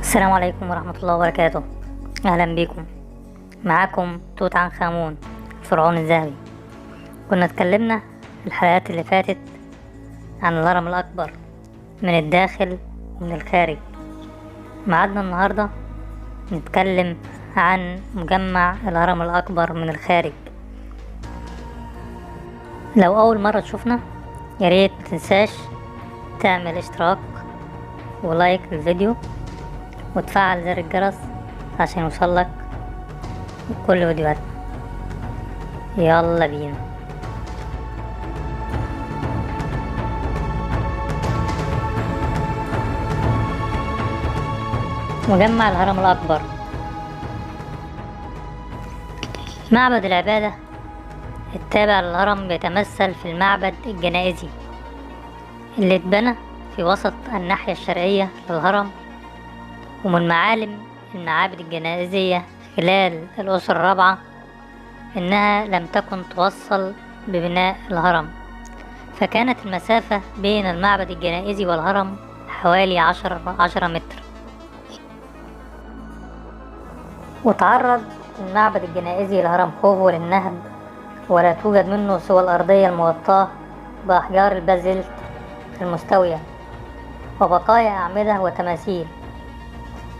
السلام عليكم ورحمة الله وبركاته. أهلا بكم. معاكم توت عنخ آمون الفرعون الذهبي. كنا اتكلمنا الحلقات اللي فاتت عن الهرم الأكبر من الداخل ومن الخارج. معادنا النهاردة نتكلم عن مجمع الهرم الأكبر من الخارج. لو أول مرة تشوفنا ياريت متنساش تعمل اشتراك ولايك للفيديو وتفعل زر الجرس عشان يوصلك كل فيديوهاتنا. يلا بينا. مجمع الهرم الأكبر. معبد العبادة التابع للهرم بيتمثل في المعبد الجنائزي اللي اتبنى في وسط الناحية الشرقية للهرم. ومن معالم المعابد الجنائزية خلال الأسرة الرابعة إنها لم تكن توصل ببناء الهرم، فكانت المسافة بين المعبد الجنائزي والهرم حوالي 10 متر. وتعرض المعبد الجنائزي لهرم خوفو للنهب، ولا توجد منه سوى الأرضية المغطاة بأحجار البازلت المستوية وبقايا أعمدة وتماثيل.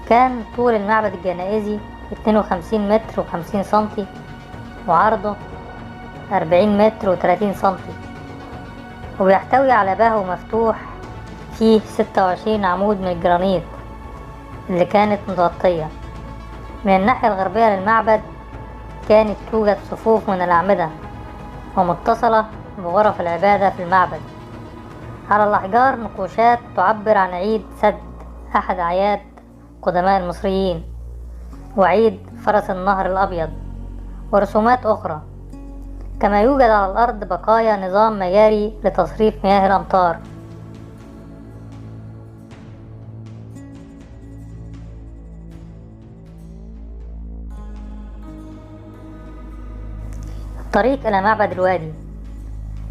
كان طول المعبد الجنائزي 52 متر و50 سنتي، وعرضه 40 متر و30 سنتي، وبيحتوي على بهو مفتوح فيه 26 عمود من الجرانيت اللي كانت متغطية. من الناحية الغربية للمعبد كانت توجد صفوف من الأعمدة ومتصلة بغرف العبادة في المعبد. على الأحجار نقوشات تعبر عن عيد سد، أحد أعياد قدماء المصريين، وعيد فرس النهر الأبيض، ورسومات أخرى. كما يوجد على الأرض بقايا نظام مجاري لتصريف مياه الأمطار. الطريق إلى معبد الوادي.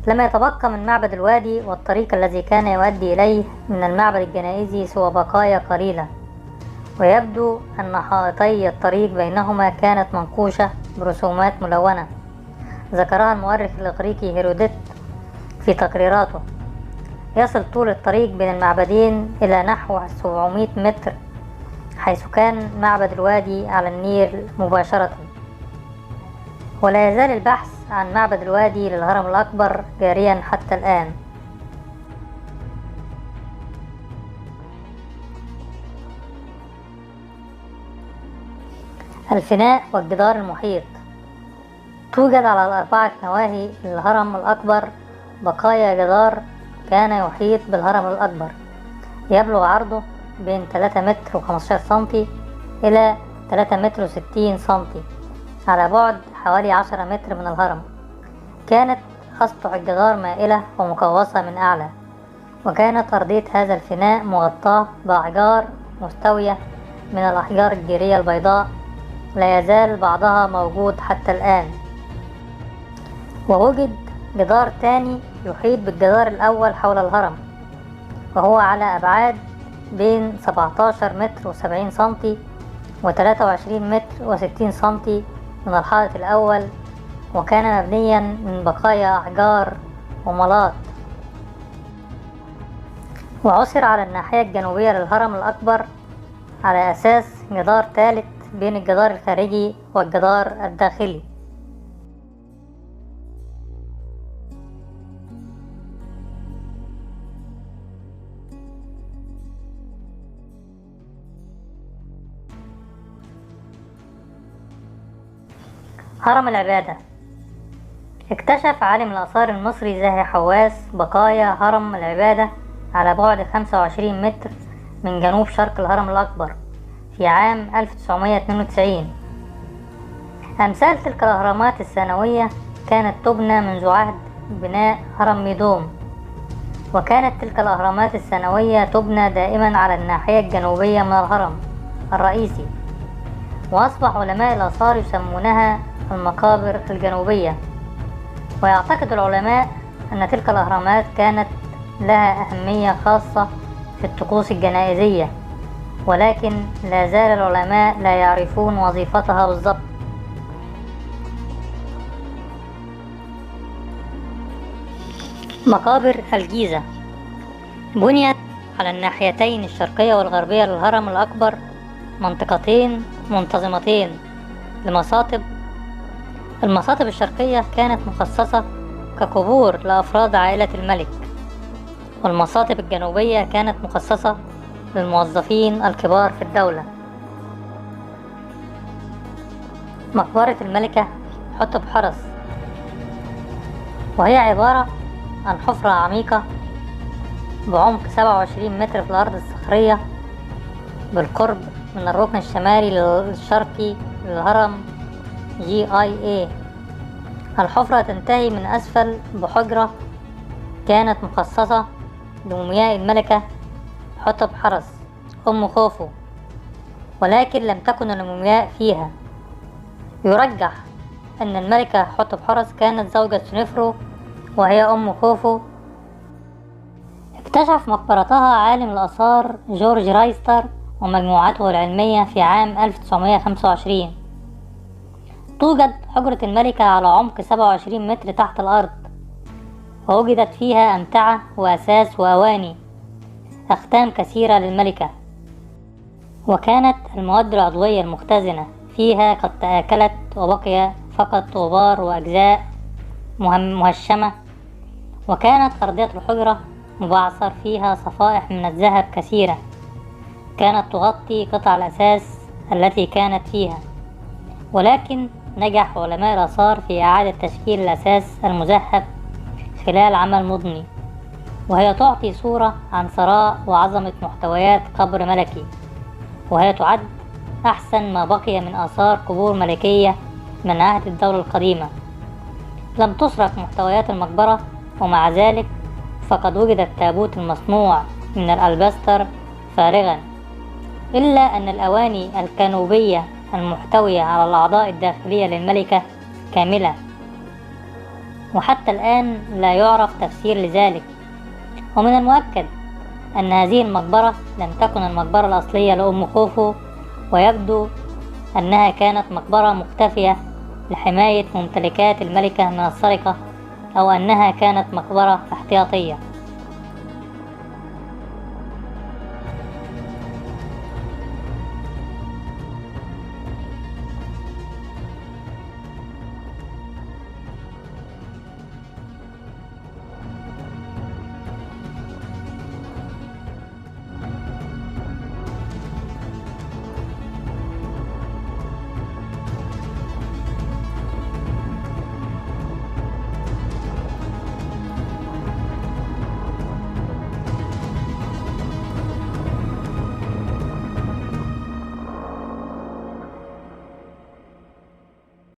لم يتبقى من معبد الوادي والطريق الذي كان يؤدي إليه من المعبد الجنائزي سوى بقايا قليلة، ويبدو أن حائطي الطريق بينهما كانت منقوشة برسومات ملونة ذكرها المؤرخ الإغريقي هيرودوت في تقريراته. يصل طول الطريق بين المعبدين إلى نحو 700 متر، حيث كان معبد الوادي على النيل مباشرة. ولا يزال البحث عن معبد الوادي للهرم الأكبر جاريا حتى الآن. الفناء والجدار المحيط. توجد على الأربعة نواهي للهرم الأكبر بقايا جدار كان يحيط بالهرم الأكبر، يبلغ عرضه بين 3 متر و15 سنتي إلى 3 متر و60 سنتي، على بعد حوالي 10 متر من الهرم. كانت أسطح الجدار مائلة ومقوسة من أعلى، وكانت أرضية هذا الفناء مغطاة بأحجار مستوية من الأحجار الجيرية البيضاء، لا يزال بعضها موجود حتى الآن. ووجد جدار تاني يحيط بالجدار الأول حول الهرم، وهو على أبعاد بين 17 متر و70 سنتي و23 متر و60 سنتي من الحائط الأول، وكان مبنيا من بقايا أحجار وملاط. وعثر على الناحية الجنوبية للهرم الأكبر على أساس جدار ثالث بين الجدار الخارجي والجدار الداخلي. هرم العبادة. اكتشف عالم الآثار المصري زاهي حواس بقايا هرم العبادة على بعد 25 متر من جنوب شرق الهرم الأكبر في عام 1992. أمثال تلك الأهرامات الثانوية كانت تبنى منذ عهد بناء هرم ميدوم، وكانت تلك الأهرامات الثانوية تبنى دائما على الناحية الجنوبية من الهرم الرئيسي، وأصبح علماء الآثار يسمونها المقابر الجنوبية. ويعتقد العلماء أن تلك الأهرامات كانت لها أهمية خاصة في الطقوس الجنائزية، ولكن لا زال العلماء لا يعرفون وظيفتها بالضبط. مقابر الجيزة بنيت على الناحيتين الشرقية والغربية للهرم الأكبر منطقتين منتظمتين لمصاطب. المصاطب الشرقية كانت مخصصة كقبور لأفراد عائلة الملك، والمصاطب الجنوبية كانت مخصصة للموظفين الكبار في الدولة. مقبرة الملكة حتبحرس، وهي عبارة عن حفرة عميقة بعمق 27 متر في الأرض الصخرية بالقرب من الركن الشمالي الشرقي للهرم GIA. الحفرة تنتهي من أسفل بحجرة كانت مخصصة لمومياء الملكة حتبحرس أم خوفو، ولكن لم تكن المومياء فيها. يرجح أن الملكة حتبحرس كانت زوجة سنفرو وهي أم خوفو. اكتشف مقبرتها عالم الآثار جورج رايستر ومجموعته العلمية في عام 1925. توجد حجرة الملكة على عمق 27 متر تحت الأرض، ووجدت فيها أمتعة وأساس وأواني أختام كثيرة للملكة، وكانت المواد العضوية المختزنة فيها قد تآكلت وبقي فقط غبار وأجزاء مهشمة. وكانت أرضية الحجرة مبعثر فيها صفائح من الذهب كثيرة كانت تغطي قطع الأساس التي كانت فيها. ولكن نجح علماء الآثار في إعادة تشكيل الأساس المذهب خلال عمل مضني، وهي تعطي صورة عن ثراء وعظمة محتويات قبر ملكي، وهي تعد أحسن ما بقي من آثار قبور ملكية من عهد الدولة القديمة. لم تسرق محتويات المقبرة، ومع ذلك فقد وجد التابوت المصنوع من الألبستر فارغا، إلا أن الأواني الكانوبية المحتوية على الأعضاء الداخلية للملكة كاملة، وحتى الآن لا يعرف تفسير لذلك. ومن المؤكد أن هذه المقبرة لم تكن المقبرة الأصلية لأم خوفو، ويبدو أنها كانت مقبرة مختفية لحماية ممتلكات الملكة من السرقة، أو أنها كانت مقبرة احتياطية.